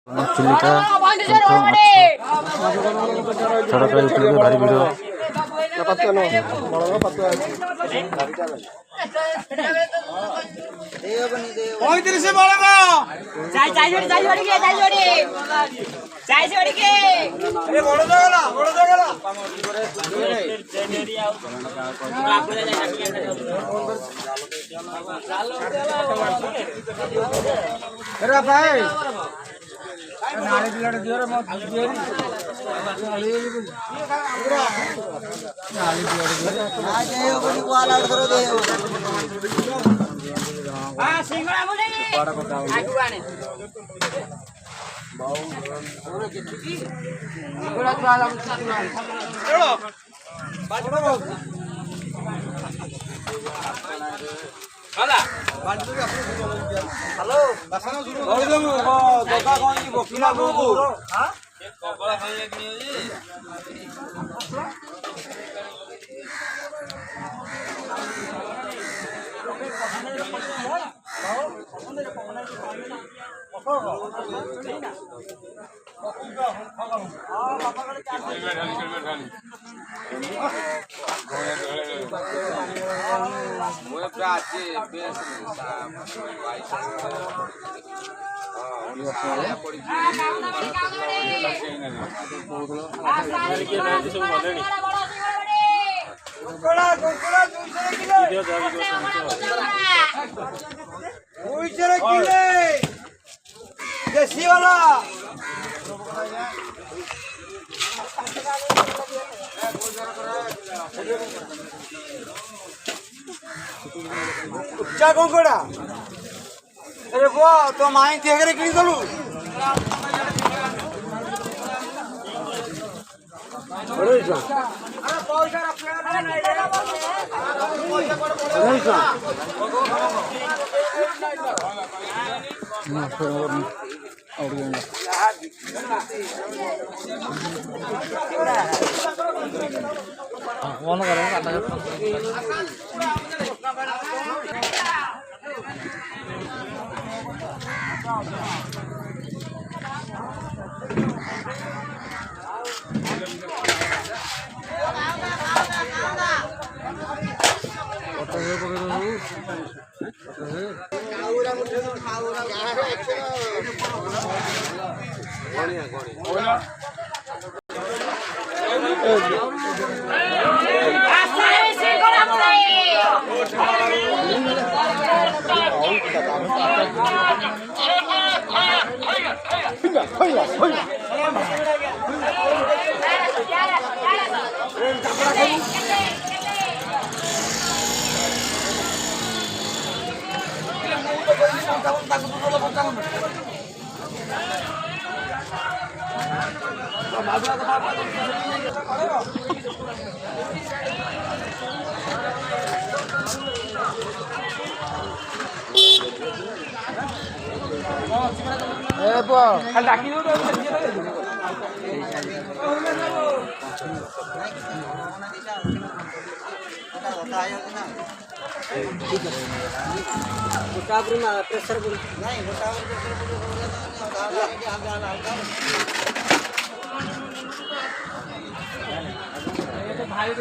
चिल्लीटा सड़क यूट्यूब भारी वीडियो नाले बिलाड़ दियो रे मत दियो रे नाले बिलाड़ आ जाओ कोई वाला करो दे हां सिंगड़ा मुने आगु आने बाऊ पूरा कितकी पूरा वाला चलो बाजू हाला हेलो बसना शुरू कर दो दोका कोन की बकिला बोको हां कपड़ा खाइए कि नहीं Gue berarti biasa sama क्या कोंकोड़ा अरे वो तो माई देख रे किनी दलु अरे जा अरे पैसा रखले नहीं पैसा ना और गया कौन करेगा काटा प्रेशर नहीं भाई